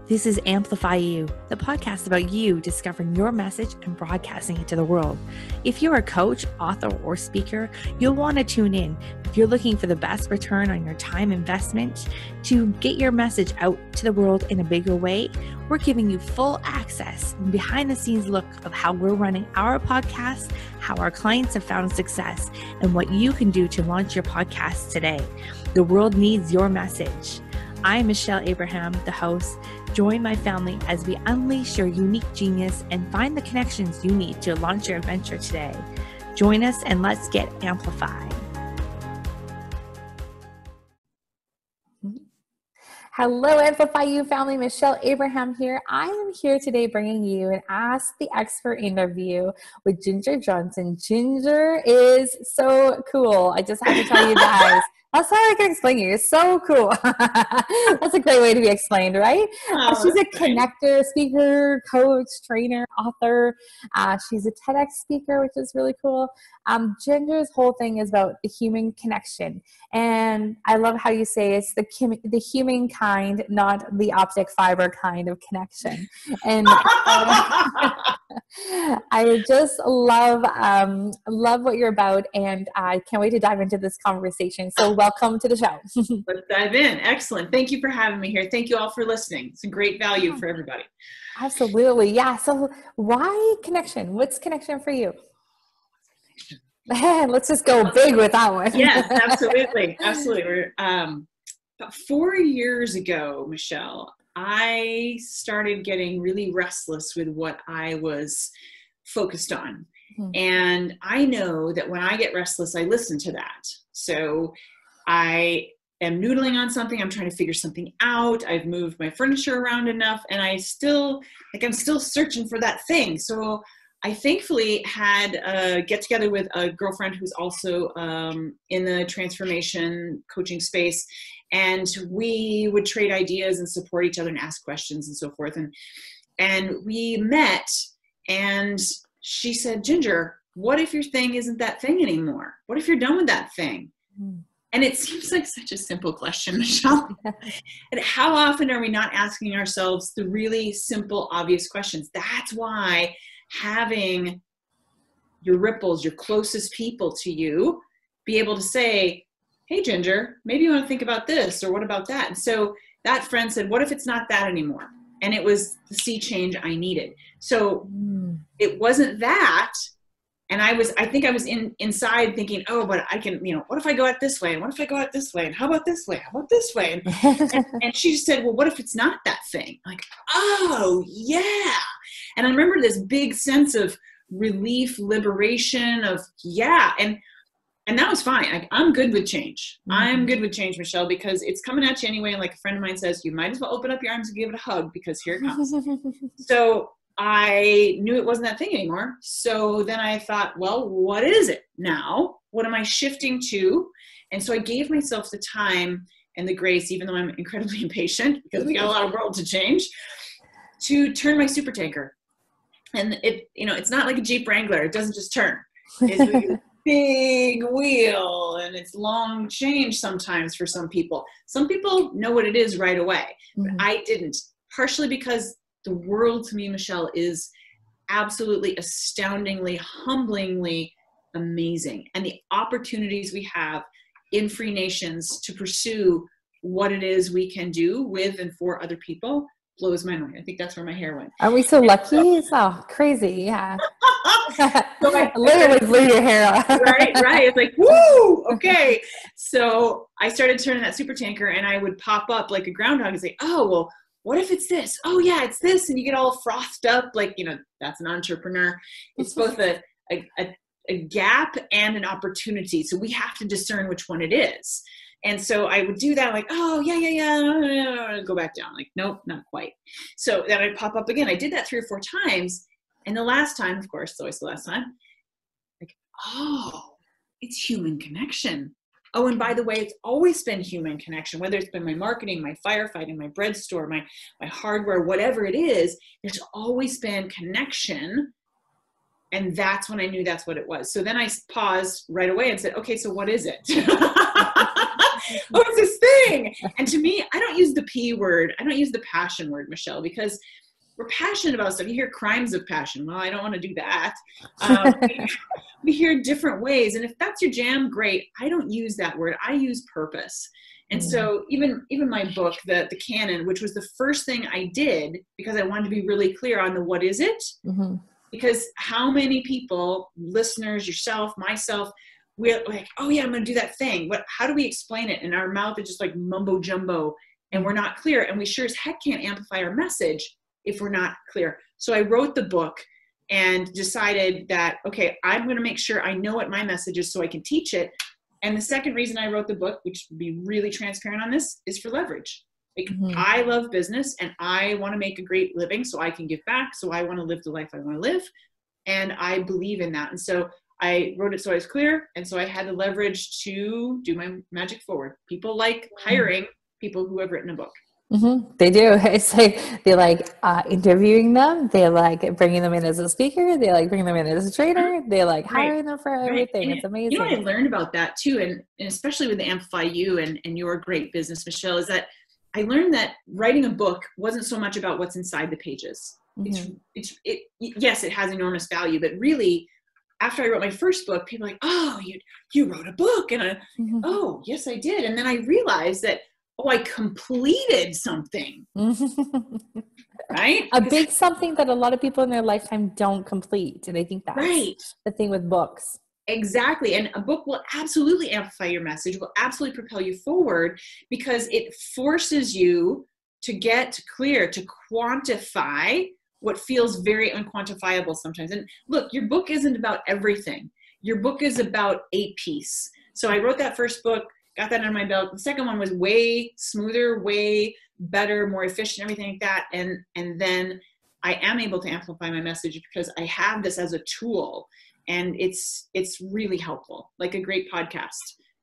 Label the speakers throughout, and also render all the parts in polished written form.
Speaker 1: This is Amplify You, the podcast about you discovering your message and broadcasting it to the world. If you're a coach, author, or speaker, you'll want to tune in. If you're looking for the best return on your time investment to get your message out to the world in a bigger way, we're giving you full access and behind the scenes look of how we're running our podcast, how our clients have found success, and what you can do to launch your podcast today. The world needs your message. I'm Michelle Abraham, the host. Join my family as we unleash your unique genius and find the connections you need to launch your adventure today. Join us and let's get amplified. Hello, Amplify You family. Michelle Abraham here. I am here today bringing you an Ask the Expert interview with Ginger Johnson. Ginger is so cool. I just have to tell you guys. That's how I can explain you. It's so cool. That's a great way to be explained, right? She's a connector, speaker, coach, trainer, author. She's a TEDx speaker, which is really cool. Ginger's whole thing is about the human connection. And I love how you say it's the human kind, not the optic fiber kind of connection. And I just love what you're about, and I can't wait to dive into this conversation. So welcome to the show.
Speaker 2: Let's dive in. Excellent. Thank you for having me here. Thank you all for listening. It's a great value for everybody.
Speaker 1: Absolutely. Yeah. So why connection? What's connection for you? Let's just go big with that one.
Speaker 2: Yes, absolutely. Absolutely. About 4 years ago, Michelle, I started getting really restless with what I was focused on. Mm-hmm. And I know that when I get restless, I listen to that. So I am noodling on something. I'm trying to figure something out. I've moved my furniture around enough, and I'm still searching for that thing. So I thankfully had a get together with a girlfriend who's also in the transformation coaching space. And we would trade ideas and support each other and ask questions and so forth. And we met, and she said, Ginger, what if your thing isn't that thing anymore? What if you're done with that thing? Mm. And it seems like such a simple question, Michelle. And how often are we not asking ourselves the really simple, obvious questions? That's why having your ripples, your closest people to you, be able to say, hey, Ginger, maybe you want to think about this, or what about that? And so that friend said, what if it's not that anymore? And it was the sea change I needed. So it wasn't that. And I think I was inside thinking, oh, but I can, what if I go out this way? And what if I go out this way? And how about this way? How about this way? And she just said, well, what if it's not that thing? Like, oh, yeah. And I remember this big sense of relief, liberation of, yeah. And that was fine. I'm good with change. Mm-hmm. I'm good with change, Michelle, because it's coming at you anyway. And like a friend of mine says, you might as well open up your arms and give it a hug, because here it comes. So I knew it wasn't that thing anymore. So then I thought, well, what is it now? What am I shifting to? And so I gave myself the time and the grace, even though I'm incredibly impatient because we got a lot of world to change, to turn my super tanker. And it's not like a Jeep Wrangler. It doesn't just turn. It's a big wheel, and it's long change sometimes for some people. Some people know what it is right away, but I didn't. Partially because the world to me, Michelle, is absolutely astoundingly, humblingly amazing. And the opportunities we have in free nations to pursue what it is we can do with and for other people blows my mind. I think that's where my hair went.
Speaker 1: Are we so lucky? So crazy. Yeah. So I literally blew your hair out.
Speaker 2: Right. It's like, woo, okay. So I started turning that super tanker, and I would pop up like a groundhog and say, oh, well, what if it's this? Oh yeah, it's this. And you get all frothed up. Like, that's an entrepreneur. It's both a gap and an opportunity. So we have to discern which one it is. And so I would do that, like, oh, yeah, go back down. Like, nope, not quite. So then I'd pop up again. I did that 3 or 4 times. And the last time, of course, it's always the last time, like, oh, it's human connection. Oh, and by the way, it's always been human connection, whether it's been my marketing, my firefighting, my bread store, my hardware, whatever it is, there's always been connection. And that's when I knew that's what it was. So then I paused right away and said, okay, so what is it? Oh, it's this thing. And to me, I don't use the P word. I don't use the passion word, Michelle, because we're passionate about stuff. You hear crimes of passion. Well, I don't want to do that. We hear different ways. And if that's your jam, great. I don't use that word. I use purpose. And so even my book, the canon, which was the first thing I did because I wanted to be really clear on the what is it? Because how many people, listeners, yourself, myself, we're like, oh yeah, I'm going to do that thing. But how do we explain it? And our mouth is just like mumbo jumbo and we're not clear. And we sure as heck can't amplify our message if we're not clear. So I wrote the book and decided that, okay, I'm going to make sure I know what my message is so I can teach it. And the second reason I wrote the book, which to be really transparent on this, is for leverage. Like, I love business and I want to make a great living so I can give back. So I want to live the life I want to live. And I believe in that. And so I wrote it so I was clear. And so I had the leverage to do my magic forward. People like hiring people who have written a book.
Speaker 1: They do. It's like they like interviewing them. They like bringing them in as a speaker. They like bringing them in as a trainer. They like hiring them for everything. It's amazing.
Speaker 2: You know what I learned about that too, and especially with the Amplify You and your great business, Michelle, is that I learned that writing a book wasn't so much about what's inside the pages. Yes, it has enormous value, but really, after I wrote my first book, people were like, oh, you wrote a book, and oh, yes, I did, and then I realized that, oh, I completed something, right?
Speaker 1: A big something that a lot of people in their lifetime don't complete. And I think that's the thing with books.
Speaker 2: Exactly. And a book will absolutely amplify your message, will absolutely propel you forward because it forces you to get clear, to quantify what feels very unquantifiable sometimes. And look, your book isn't about everything. Your book is about a piece. So I wrote that first book, got that under my belt. The second one was way smoother, way better, more efficient, everything like that. And then I am able to amplify my message because I have this as a tool, and it's really helpful, like a great podcast.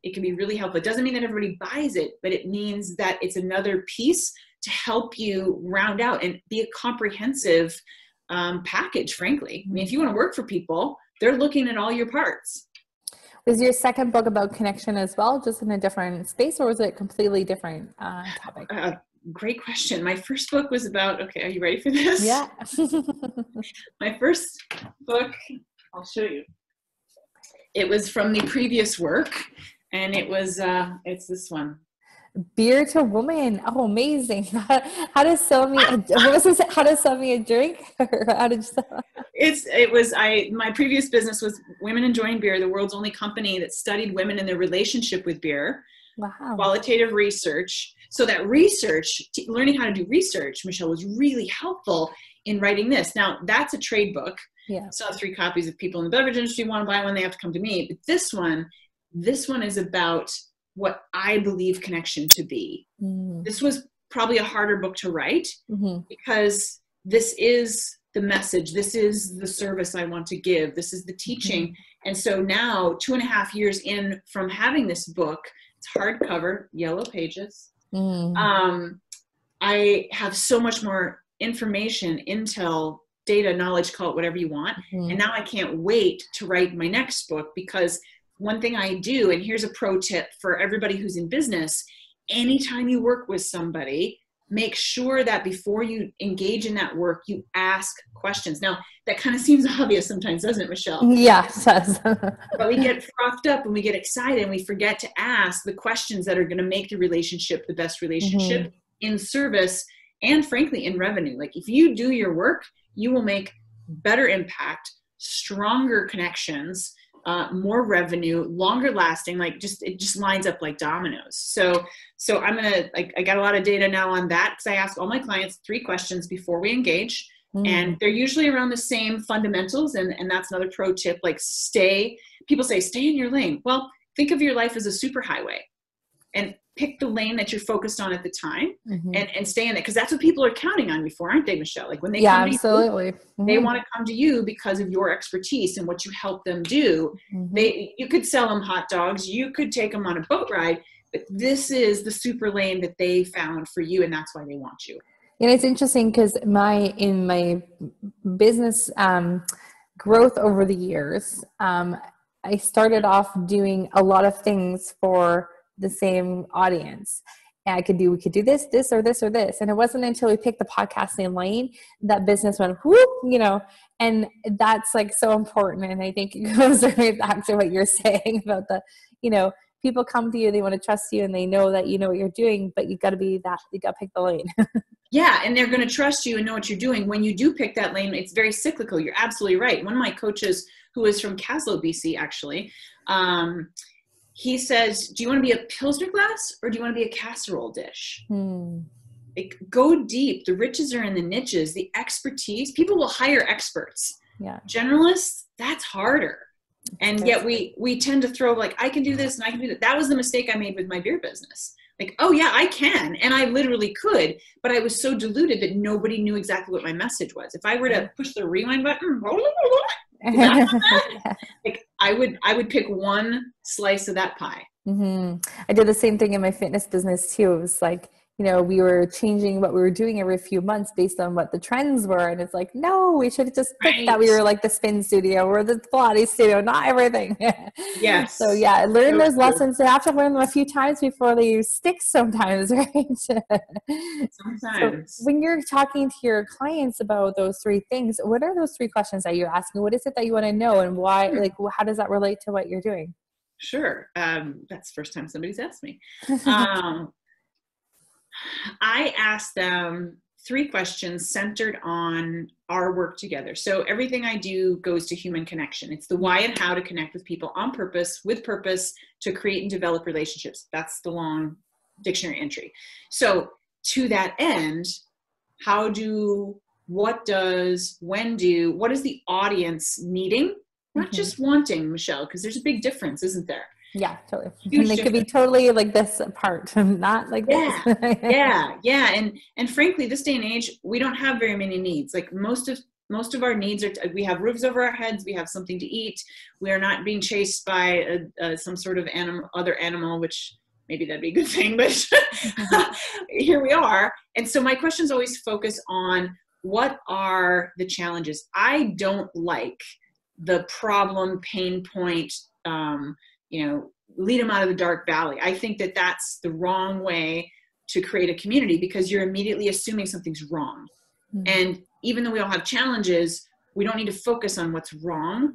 Speaker 2: It can be really helpful. It doesn't mean that everybody buys it, but it means that it's another piece to help you round out and be a comprehensive package, frankly. I mean, if you want to work for people, they're looking at all your parts.
Speaker 1: Was your second book about connection as well, just in a different space, or was it a completely different topic?
Speaker 2: Great question. My first book was about, okay, are you ready for this?
Speaker 1: Yeah.
Speaker 2: My first book, I'll show you. It was from the previous work, and it was, it's this one.
Speaker 1: Beer to Woman. Oh, amazing. How to sell me what was this? How to sell me a drink? How did you sell?
Speaker 2: My previous business was Women Enjoying Beer, the world's only company that studied women and their relationship with beer.
Speaker 1: Wow.
Speaker 2: Qualitative research. So that research, learning how to do research, Michelle, was really helpful in writing this. Now, that's a trade book.
Speaker 1: Yeah.
Speaker 2: So I have 3 copies. If people in the beverage industry want to buy one, they have to come to me. But this one is about what I believe connection to be. This was probably a harder book to write because this is the message. This is the service I want to give. This is the teaching. And so now, 2.5 years in from having this book, it's hardcover, yellow pages. I have so much more information, intel, data, knowledge, call it whatever you want. And now I can't wait to write my next book, because one thing I do, and here's a pro tip for everybody who's in business, anytime you work with somebody, make sure that before you engage in that work, you ask questions. Now, that kind of seems obvious sometimes, doesn't it, Michelle?
Speaker 1: Yeah, it does.
Speaker 2: But we get frothed up and we get excited and we forget to ask the questions that are going to make the relationship the best relationship in service and, frankly, in revenue. Like, if you do your work, you will make better impact, stronger connections, more revenue, longer lasting, it just lines up like dominoes. So I got a lot of data now on that, because I ask all my clients 3 questions before we engage. And they're usually around the same fundamentals. And that's another pro tip, people say, stay in your lane. Well, think of your life as a superhighway and pick the lane that you're focused on at the time and stay in it. Because that's what people are counting on you for, aren't they, Michelle? Like, when they come
Speaker 1: absolutely.
Speaker 2: to you, they want to come to you because of your expertise and what you help them do. You could sell them hot dogs. You could take them on a boat ride. But this is the super lane that they found for you, and that's why they want you.
Speaker 1: And it's interesting because in my business growth over the years, I started off doing a lot of things for the same audience. And we could do this, this, or this, or this. And it wasn't until we picked the podcasting lane that business went whoop, and that's like so important. And I think it goes right back to what you're saying about the, people come to you, they want to trust you, and they know that you know what you're doing, but you got to pick the lane.
Speaker 2: Yeah. And they're going to trust you and know what you're doing. When you do pick that lane, it's very cyclical. You're absolutely right. One of my coaches, who is from Caslow, BC, actually, he says, do you want to be a Pilsner glass or do you want to be a casserole dish? Like, go deep. The riches are in the niches, the expertise. People will hire experts.
Speaker 1: Yeah.
Speaker 2: Generalists, that's harder. And yet we tend to throw like, I can do this and I can do that. That was the mistake I made with my beer business. Like, oh yeah, I can. And I literally could, but I was so diluted that nobody knew exactly what my message was. If I were to push the rewind button, like I would pick one slice of that pie.
Speaker 1: I did the same thing in my fitness business too. It was like, we were changing what we were doing every few months based on what the trends were. And it's like, no, we should have just picked that we were like the spin studio or the Pilates studio, not everything.
Speaker 2: Yes.
Speaker 1: So yeah, learn those lessons. They have to learn them a few times before they stick sometimes, right?
Speaker 2: Sometimes.
Speaker 1: So when you're talking to your clients about those three things, what are those three questions that you're asking? What is it that you want to know, and why, like, how does that relate to what you're doing?
Speaker 2: Sure. That's the first time somebody's asked me. I asked them three questions centered on our work together. So everything I do goes to human connection. It's the why and how to connect with people on purpose, with purpose, to create and develop relationships. That's the long dictionary entry. So to that end, what is the audience needing? Not just wanting, Michelle, because there's a big difference, isn't there?
Speaker 1: Yeah, totally. And they could be totally like this apart, not like this.
Speaker 2: Yeah. And frankly, this day and age, we don't have very many needs. Like most of our needs are, we have roofs over our heads, we have something to eat, we are not being chased by some sort of other animal, which maybe that'd be a good thing, but here we are. And so my questions always focus on what are the challenges. I don't like the problem, pain point, lead them out of the dark valley. I think that that's the wrong way to create a community, because you're immediately assuming something's wrong. And even though we all have challenges, we don't need to focus on what's wrong.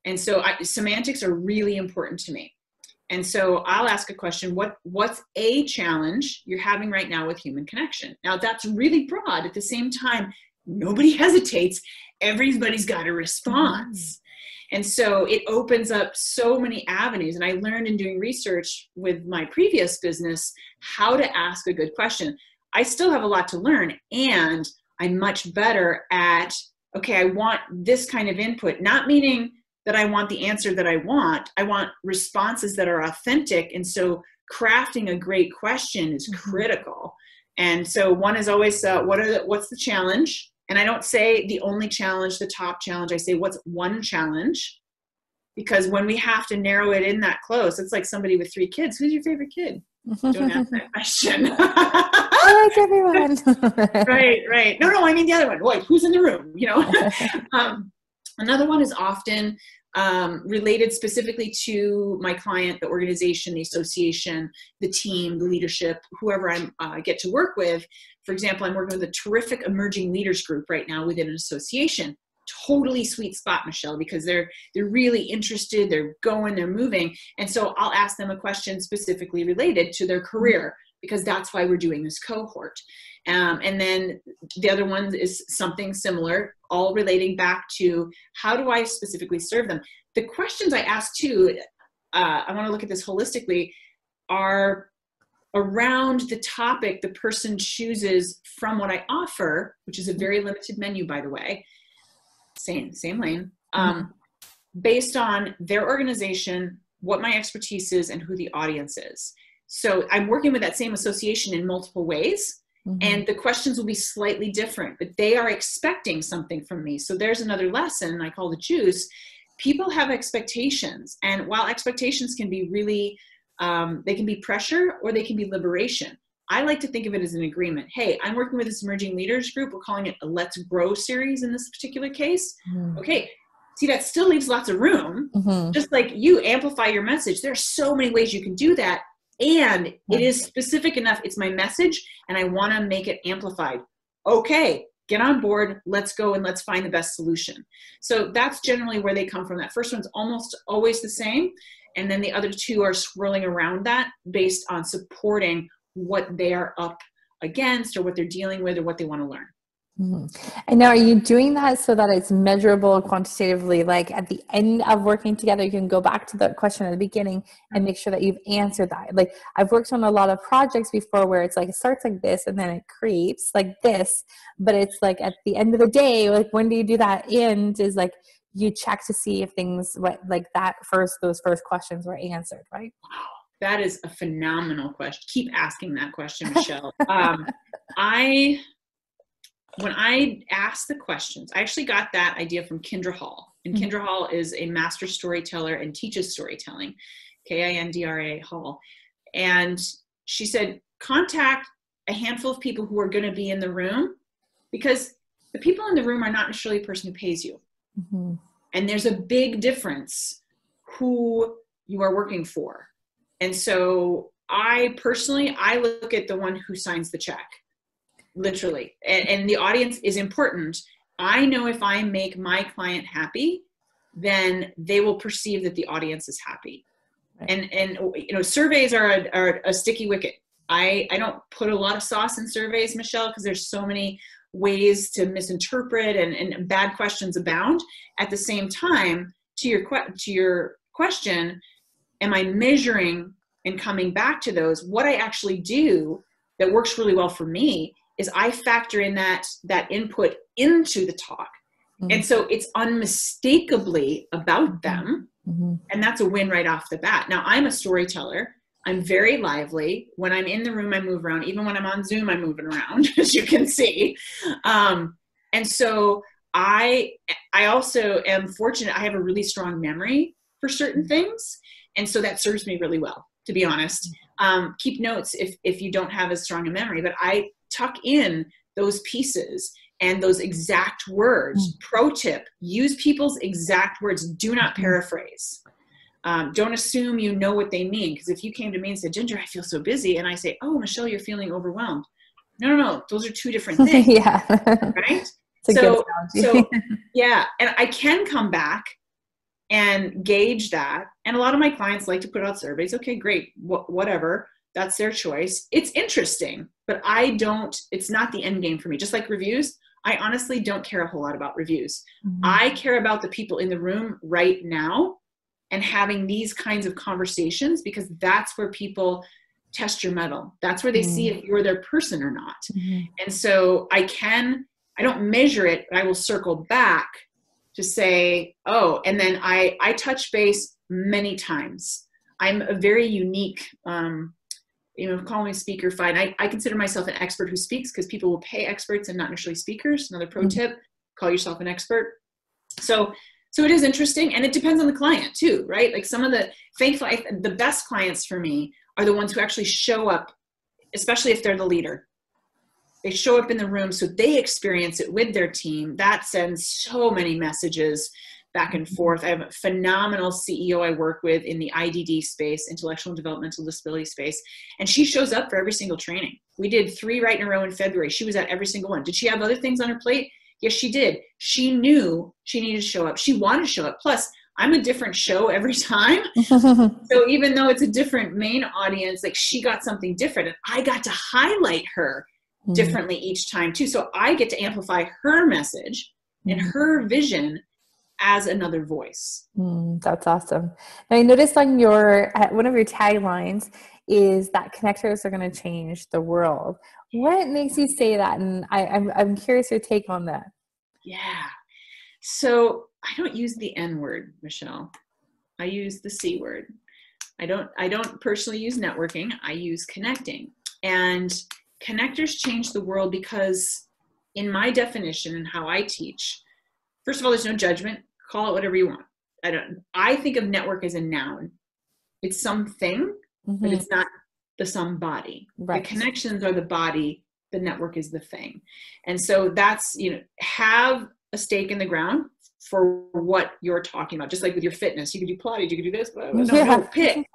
Speaker 2: And so semantics are really important to me. And so I'll ask a question, what's a challenge you're having right now with human connection? Now that's really broad. At the same time, nobody hesitates. Everybody's got a response. And so it opens up so many avenues. And I learned in doing research with my previous business how to ask a good question. I still have a lot to learn, and I'm much better at, okay, I want this kind of input, not meaning that I want the answer that I want. I want responses that are authentic. And so crafting a great question is critical. And so one is always, what's the challenge? And I don't say the only challenge, the top challenge. I say, what's one challenge? Because when we have to narrow it in that close, it's like somebody with 3 kids. Who's your favorite kid? Don't ask that question.
Speaker 1: I like everyone.
Speaker 2: Right. No, I mean the other one. Wait, who's in the room? Another one is often related specifically to my client, the organization, the association, the team, the leadership, whoever I get to work with. For example, I'm working with a terrific emerging leaders group right now within an association. Totally sweet spot, Michelle, because they're really interested, they're going, they're moving. And so I'll ask them a question specifically related to their career, because that's why we're doing this cohort. And then the other one is something similar, all relating back to how do I specifically serve them? The questions I ask too, I want to look at this holistically, are around the topic the person chooses from what I offer, which is a very limited menu, by the way, same lane, based on their organization, what my expertise is, and who the audience is. So I'm working with that same association in multiple ways, and the questions will be slightly different, but they are expecting something from me. So there's another lesson I call the juice. People have expectations, and while expectations can be really, they can be pressure or they can be liberation. I like to think of it as an agreement. Hey, I'm working with this emerging leaders group. We're calling it a Let's Grow series in this particular case. Okay. See, that still leaves lots of room. Just like you amplify your message. There are so many ways you can do that. and it is specific enough. It's my message and I want to make it amplified. Okay, get on board. Let's go and let's find the best solution. So that's generally where they come from. That first one's almost always the same. And then the other two are swirling around that based on supporting what they are up against or what they're dealing with or what they want to learn.
Speaker 1: Mm-hmm. And now, are you doing that so that it's measurable quantitatively? Like at the end of working together, you can go back to the question at the beginning and make sure that you've answered that. Like I've worked on a lot of projects before where it's like, it starts like this and then it creates like this, but it's like at the end of the day, like when do you do that? And is like, you check to see if things like that those first questions were answered, right?
Speaker 2: Wow. That is a phenomenal question. Keep asking that question, Michelle. When I asked the questions, I actually got that idea from Kindra Hall. And Kindra Hall is a master storyteller and teaches storytelling, Kindra Hall. And she said, contact a handful of people who are going to be in the room, because the people in the room are not necessarily the person who pays you. Mm-hmm. And there's a big difference who you are working for. And so I look at the one who signs the check. Literally. And the audience is important. I know if I make my client happy, then they will perceive that the audience is happy. Right. And you know, surveys are a sticky wicket. I don't put a lot of sauce in surveys, Michelle, because there's so many ways to misinterpret and bad questions abound. At the same time, to your question, am I measuring and coming back to those? What I actually do that works really well for me is I factor in that input into the talk. Mm-hmm. And so it's unmistakably about them. Mm-hmm. And that's a win right off the bat. Now, I'm a storyteller. I'm very lively. When I'm in the room, I move around. Even when I'm on Zoom, I'm moving around, as you can see. And so I also am fortunate. I have a really strong memory for certain things. And so that serves me really well, to be honest. Keep notes if you don't have as strong a memory, but I tuck in those pieces and those exact words. Pro tip, use people's exact words. Do not paraphrase. Don't assume you know what they mean. Because if you came to me and said, Ginger, I feel so busy. And I say, oh, Michelle, you're feeling overwhelmed. No. Those are two different things. Yeah. Right? So yeah. And I can come back and gauge that. And a lot of my clients like to put out surveys. Okay, great. Whatever. That's their choice. It's interesting, but it's not the end game for me. Just like reviews, I honestly don't care a whole lot about reviews. Mm-hmm. I care about the people in the room right now and having these kinds of conversations, because that's where people test your mettle. That's where they see if you're their person or not. Mm-hmm. And so I don't measure it, but I will circle back to say, oh, and then I touch base many times. I'm a very unique, call me a speaker, fine. I consider myself an expert who speaks, because people will pay experts and not necessarily speakers. Another pro tip, call yourself an expert. So it is interesting, and it depends on the client too, right? Like thankfully, the best clients for me are the ones who actually show up, especially if they're the leader. They show up in the room, so they experience it with their team. That sends so many messages back and forth. I have a phenomenal CEO I work with in the IDD space, intellectual and developmental disability space. And she shows up for every single training. We did 3 right in a row in February. She was at every single one. Did she have other things on her plate? Yes, she did. She knew she needed to show up. She wanted to show up. Plus, I'm a different show every time. So even though it's a different main audience, like she got something different. And I got to highlight her differently each time too. So I get to amplify her message and her vision as another voice.
Speaker 1: That's awesome. Now, I noticed on one of your taglines is that connectors are going to change the world. What makes you say that? And I'm curious your take on that.
Speaker 2: Yeah. So I don't use the N word, Michelle. I use the C word. I don't personally use networking. I use connecting. And connectors change the world because, in my definition and how I teach, first of all, there's no judgment. Call it whatever you want. I think of network as a noun. It's something, but it's not the somebody. Right. The connections are the body. The network is the thing. And so that's, have a stake in the ground for what you're talking about. Just like with your fitness, you could do Pilates, you could do this, but no, pick.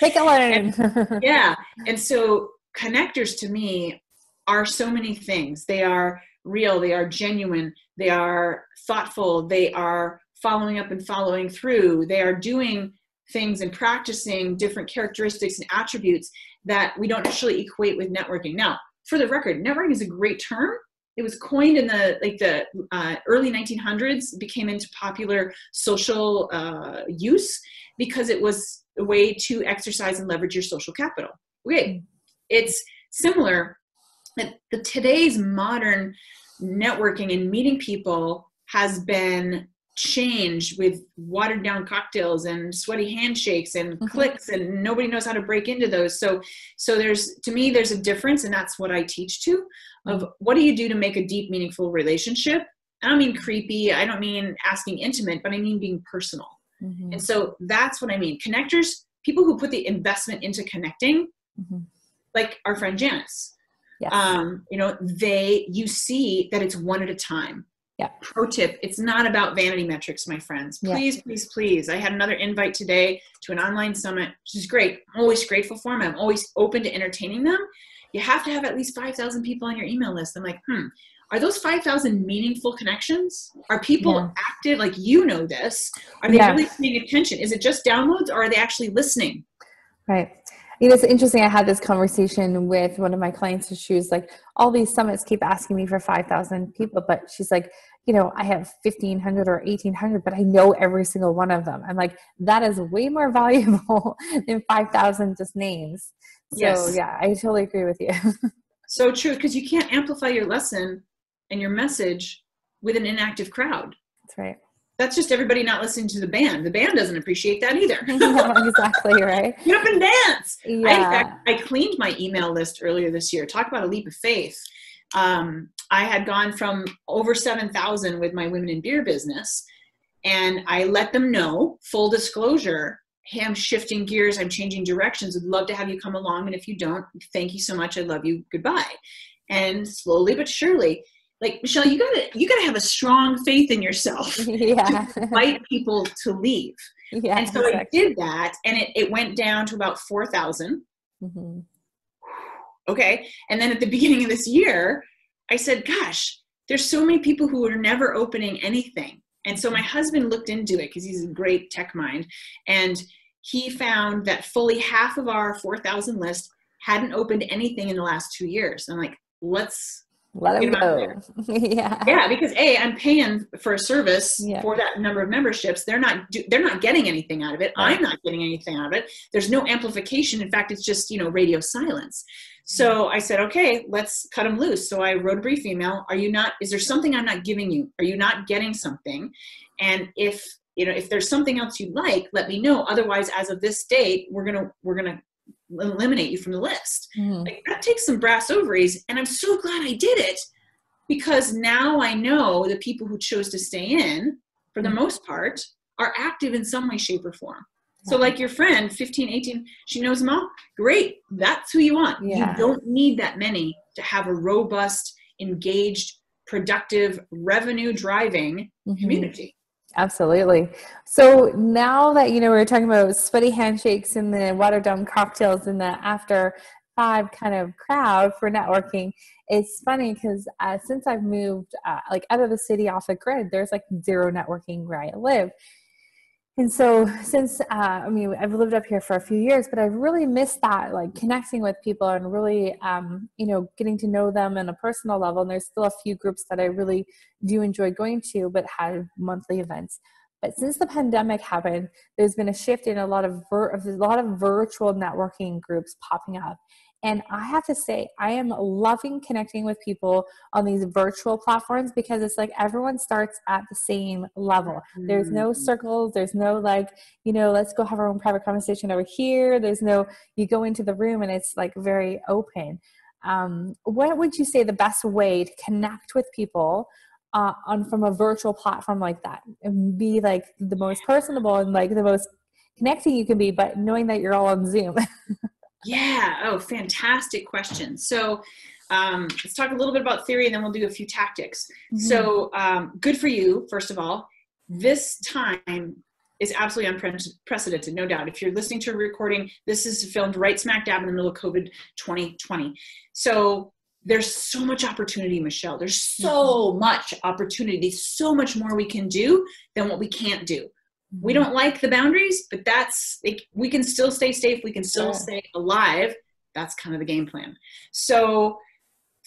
Speaker 1: Take a learn.
Speaker 2: Yeah. And so connectors to me are so many things. They are real. They are genuine. They are thoughtful. They are following up and following through. They are doing things and practicing different characteristics and attributes that we don't actually equate with networking. Now, for the record, networking is a great term. It was coined in the early 1900s, became into popular social use because it was a way to exercise and leverage your social capital. Okay, it's similar. The today's modern networking and meeting people has been changed with watered down cocktails and sweaty handshakes and clicks, and nobody knows how to break into those. So to me, there's a difference, and that's what I teach to, of what do you do to make a deep, meaningful relationship? I don't mean creepy. I don't mean asking intimate, but I mean being personal. And so that's what I mean. Connectors, people who put the investment into connecting, like our friend Janice.
Speaker 1: Yes.
Speaker 2: You see that it's one at a time. Yeah. Pro tip, it's not about vanity metrics, my friends. Please, please, please. I had another invite today to an online summit, which is great. I'm always grateful for them. I'm always open to entertaining them. You have to have at least 5,000 people on your email list. I'm like, are those 5,000 meaningful connections? Are people active? Like, this. Are they really paying attention? Is it just downloads, or are they actually listening?
Speaker 1: Right. It's interesting. I had this conversation with one of my clients, and she was like, all these summits keep asking me for 5,000 people, but she's like, I have 1,500 or 1,800, but I know every single one of them. I'm like, that is way more valuable than 5,000 just names. So yeah, I totally agree with you.
Speaker 2: So true. Because you can't amplify your lesson and your message with an inactive crowd.
Speaker 1: That's right.
Speaker 2: That's just everybody not listening to the band. The band doesn't appreciate that either.
Speaker 1: Yeah, exactly, right?
Speaker 2: Get up and dance.
Speaker 1: Yeah.
Speaker 2: I cleaned my email list earlier this year. Talk about a leap of faith. I had gone from over 7,000 with my women in beer business, and I let them know, full disclosure, hey, I'm shifting gears. I'm changing directions. Would love to have you come along. And if you don't, thank you so much. I love you. Goodbye. And slowly but surely, like, Michelle, you gotta have a strong faith in yourself to invite people to leave. Yeah, and so exactly. I did that, and it went down to about 4,000. Okay. And then at the beginning of this year, I said, gosh, there's so many people who are never opening anything. And so my husband looked into it because he's a great tech mind. And he found that fully half of our 4,000 list hadn't opened anything in the last 2 years. I'm like, let's
Speaker 1: let them go.
Speaker 2: Yeah, because I'm paying for a service for that number of memberships. They're not getting anything out of it. Right. I'm not getting anything out of it. There's no amplification. In fact, it's just, radio silence. So I said, okay, let's cut them loose. So I wrote a brief email. Is there something I'm not giving you? Are you not getting something? And if there's something else you'd like, let me know. Otherwise, as of this date, we're going to eliminate you from the list. Like, that takes some brass ovaries, and I'm so glad I did it, because now I know the people who chose to stay in, for the most part, are active in some way, shape, or form. So like your friend, 15, 18, she knows them all. Great. That's who you want. You don't need that many to have a robust, engaged, productive, revenue driving community.
Speaker 1: Absolutely. So now that, we're talking about sweaty handshakes and the watered down cocktails and the after 5 kind of crowd for networking, it's funny because since I've moved out of the city, off the grid, there's like zero networking where I live. And so since, I've lived up here for a few years, but I've really missed that, like connecting with people and really, getting to know them on a personal level. And there's still a few groups that I really do enjoy going to, but have monthly events. But since the pandemic happened, there's been a shift in a lot of virtual networking groups popping up. And I have to say, I am loving connecting with people on these virtual platforms, because it's like everyone starts at the same level. There's no circles. There's no let's go have our own private conversation over here. There's no, you go into the room and it's like very open. What would you say the best way to connect with people from a virtual platform like that, and be like the most personable and like the most connecting you can be, but knowing that you're all on Zoom?
Speaker 2: Yeah. Oh, fantastic question. So let's talk a little bit about theory, and then we'll do a few tactics. So good for you, first of all. This time is absolutely unprecedented, no doubt. If you're listening to a recording, this is filmed right smack dab in the middle of COVID 2020. So there's so much opportunity, Michelle. There's so much opportunity, so much more we can do than what we can't do. We don't like the boundaries, but that's, we can still stay safe. We can still stay alive. That's kind of the game plan. So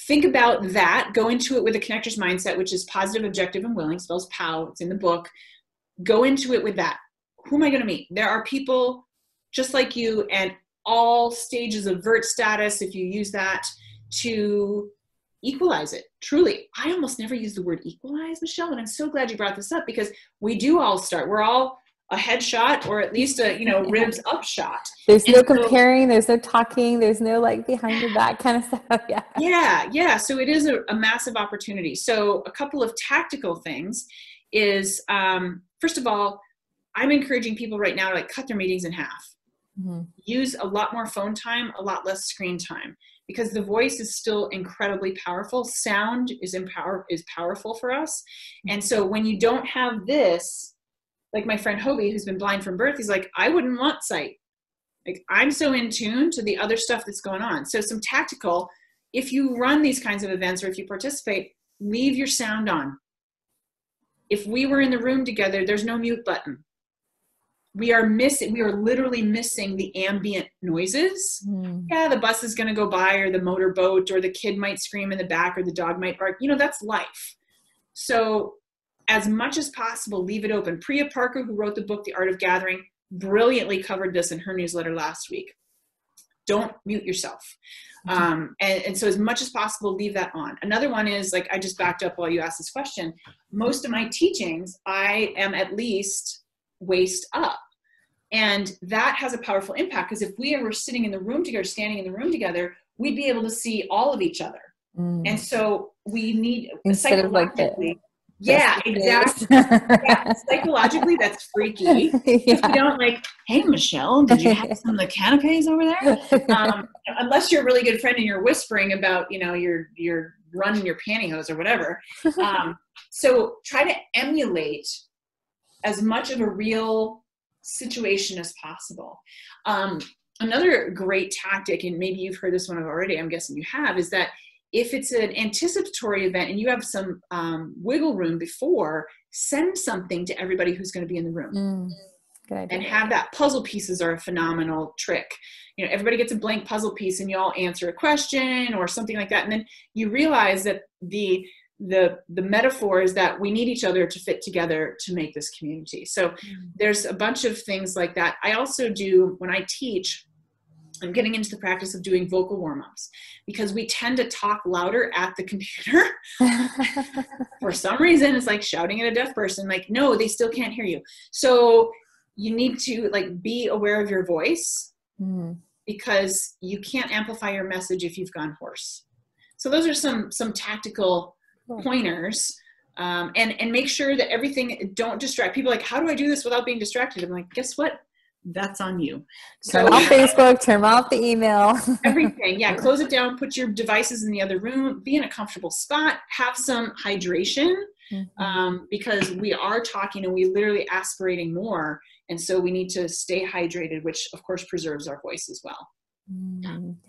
Speaker 2: think about that. Go into it with a connector's mindset, which is positive, objective, and willing. Spells POW. It's in the book. Go into it with that. Who am I going to meet? There are people just like you and all stages of vert status, if you use that, to equalize it. Truly. I almost never use the word equalize, Michelle, and I'm so glad you brought this up, because we do all start. We're all a headshot, or at least a, ribs up shot.
Speaker 3: There's no comparing, there's no talking, there's no like behind your back kind of stuff.
Speaker 2: Yeah. So it is a massive opportunity. So a couple of tactical things is, first of all, I'm encouraging people right now to like cut their meetings in half. Use a lot more phone time, a lot less screen time, because the voice is still incredibly powerful. Sound is powerful for us. And so when you don't have this, like my friend Hobie, who's been blind from birth, he's like, I wouldn't want sight. Like, I'm so in tune to the other stuff that's going on. So some tactical, if you run these kinds of events or if you participate, leave your sound on. If we were in the room together, there's no mute button. We are literally missing the ambient noises. Yeah, the bus is going to go by, or the motorboat, or the kid might scream in the back, or the dog might bark. That's life. So as much as possible, leave it open. Priya Parker, who wrote the book, The Art of Gathering, brilliantly covered this in her newsletter last week. Don't mute yourself. And so as much as possible, leave that on. Another one is, like, I just backed up while you asked this question. Most of my teachings, I am at least waist up. And that has a powerful impact, because if we were sitting in the room together, standing in the room together, we'd be able to see all of each other. And so we need,
Speaker 3: instead of like
Speaker 2: exactly. Psychologically, that's freaky. If we don't like, hey, Michelle, did you have some of the canapes over there? Unless you're a really good friend and you're whispering about, you're running your pantyhose or whatever. So try to emulate as much of a real situation as possible. Another great tactic, and maybe you've heard this one already, I'm guessing you have, is that if it's an anticipatory event and you have some wiggle room before, send something to everybody who's going to be in the room.
Speaker 3: Good idea.
Speaker 2: And have that. Puzzle pieces are a phenomenal trick. Everybody gets a blank puzzle piece and you all answer a question or something like that. And then you realize that the metaphor is that we need each other to fit together to make this community. So there's a bunch of things like that. I also do, when I teach, I'm getting into the practice of doing vocal warm-ups, because we tend to talk louder at the computer. For some reason, it's like shouting at a deaf person. Like, no, they still can't hear you. So you need to be aware of your voice, because you can't amplify your message if you've gone hoarse. So those are some tactical pointers. And make sure that everything, don't distract people. Like, how do I do this without being distracted? I'm like, guess what? That's on you.
Speaker 3: Turn off Facebook, turn off the email.
Speaker 2: Everything. Yeah. Close it down, put your devices in the other room, be in a comfortable spot, have some hydration, because we are talking and we literally aspirating more. And so we need to stay hydrated, which of course preserves our voice as well.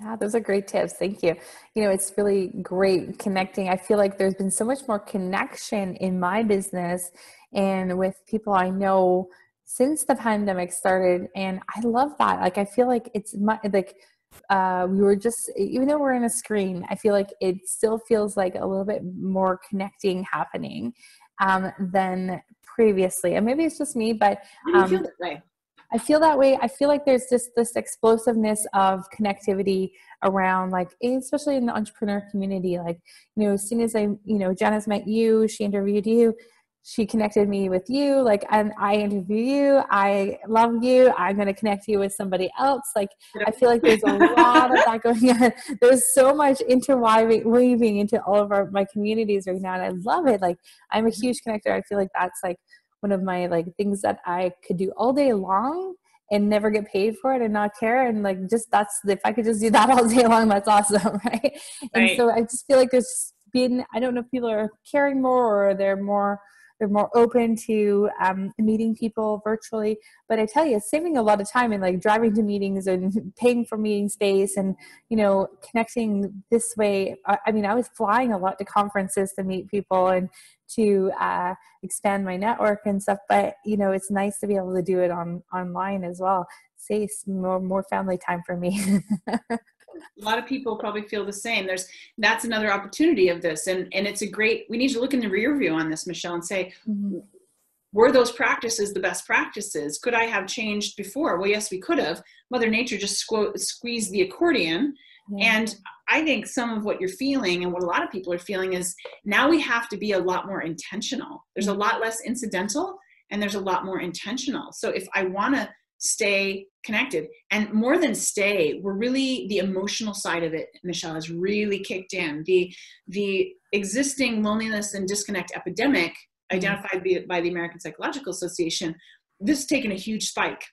Speaker 3: Yeah, those are great tips. Thank you. It's really great connecting. I feel like there's been so much more connection in my business and with people I know since the pandemic started. And I love that. Like, I feel like it's like, we were just, even though we're in a screen, I feel like it still feels like a little bit more connecting happening, than previously. And maybe it's just me, but,
Speaker 2: I feel that way.
Speaker 3: I feel that way. I feel like there's just this explosiveness of connectivity around, like, especially in the entrepreneur community. Like, as soon as Janice met you, she interviewed you, she connected me with you, like, and I interview you, I love you, I'm going to connect you with somebody else. Like, I feel like there's a lot of that going on. There's so much weaving into all of my communities right now. And I love it. Like, I'm a huge connector. I feel like that's like one of my things that I could do all day long and never get paid for it and not care. And if I could just do that all day long, that's awesome. Right. And so I just feel like I don't know if people are caring more, or they're they're more open to meeting people virtually. But I tell you, it's saving a lot of time in like driving to meetings and paying for meeting space and, you know, connecting this way. I mean, I was flying a lot to conferences to meet people and to expand my network and stuff. But, you know, it's nice to be able to do it online as well. Saves more family time for me.
Speaker 2: A lot of people probably feel the same. That's another opportunity of this. And it's we need to look in the rear view on this, Michelle, and say, were those practices the best practices? Could I have changed before? Well, yes, we could have. Mother Nature just squeezed the accordion. Yeah. And I think some of what you're feeling and what a lot of people are feeling is now we have to be a lot more intentional. There's a lot less incidental and there's a lot more intentional. So if I want to stay connected, and more than stay, we're really, the emotional side of it, Michelle, has really kicked in. The existing loneliness and disconnect epidemic identified by the American Psychological Association, this has taken a huge spike.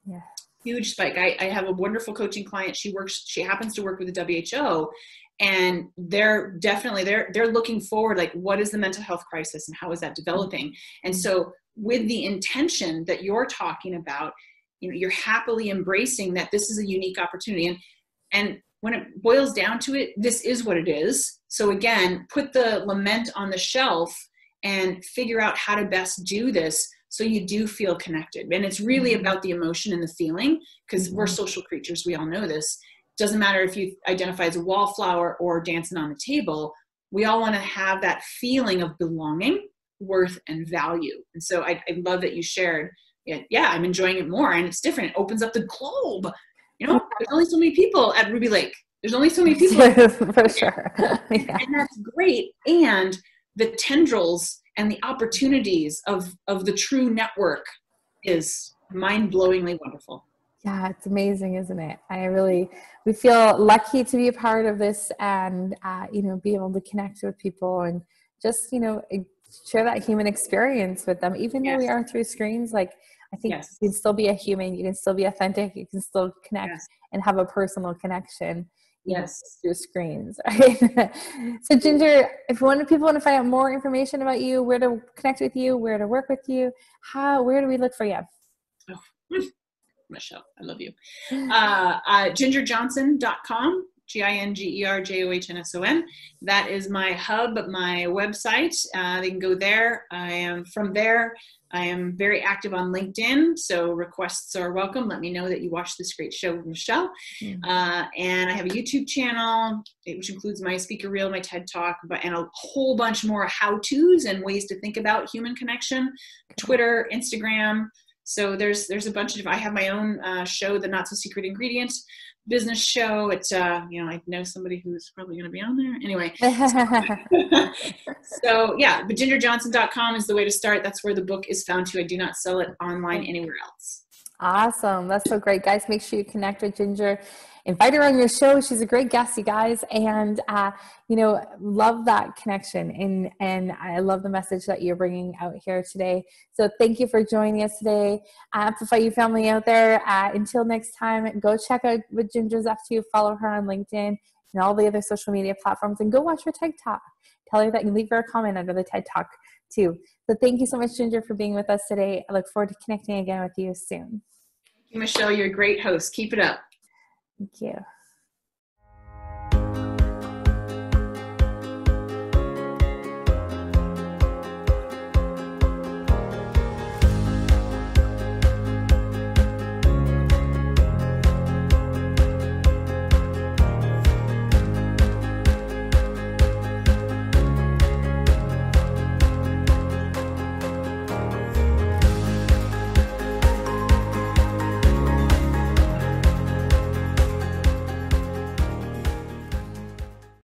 Speaker 3: Yeah.
Speaker 2: Huge spike. I have a wonderful coaching client. She happens to work with the WHO, and they're looking forward, like, what is the mental health crisis and how is that developing? And so with the intention that you're talking about, you know, you're happily embracing that this is a unique opportunity. And when it boils down to it, this is what it is. So again, put the lament on the shelf and figure out how to best do this so you do feel connected. And it's really about the emotion and the feeling, because we're social creatures. We all know this. Doesn't matter if you identify as a wallflower or dancing on the table. We all want to have that feeling of belonging, worth, and value. And so I love that you shared, yeah, I'm enjoying it more, and it's different. It opens up the globe. You know, there's only so many people at Ruby Lake. There's only so many people.
Speaker 3: For sure. Yeah.
Speaker 2: And that's great. And the tendrils and the opportunities of the true network is mind-blowingly wonderful.
Speaker 3: Yeah, it's amazing, isn't it? We feel lucky to be a part of this and, you know, be able to connect with people and just, you know, share that human experience with them, even though we are through screens. Like, I think you can still be a human, you can still be authentic, you can still connect and have a personal connection. Through screens. Right? So Ginger, if people want to find out more information about you, where to connect with you, where to work with you, where do we look for you?
Speaker 2: Oh, Michelle, I love you. gingerjohnson.com, GINGERJOHNSON. That is my hub, my website. They can go there. From there, I am very active on LinkedIn, so requests are welcome. Let me know that you watched this great show with Michelle. And I have a YouTube channel, which includes my speaker reel, my TED Talk, and a whole bunch more how-tos and ways to think about human connection. Twitter, Instagram. So there's a bunch of, I have my own show, The Not So Secret Ingredient business show. It's, you know, I know somebody who's probably going to be on there. Anyway. So yeah, but gingerjohnson.com is the way to start. That's where the book is found too. I do not sell it online anywhere else.
Speaker 3: Awesome. That's so great. Guys, make sure you connect with Ginger. Invite her on your show. She's a great guest, you guys. And, you know, love that connection. And I love the message that you're bringing out here today. So thank you for joining us today. Amplify You family out there. Until next time, go check out what Ginger's up to. Follow her on LinkedIn and all the other social media platforms. And go watch her TED Talk. Tell her that you leave her a comment under the TED Talk too. So thank you so much, Ginger, for being with us today. I look forward to connecting again with you soon.
Speaker 2: Thank you, Michelle. You're a great host. Keep it up.
Speaker 3: Thank you.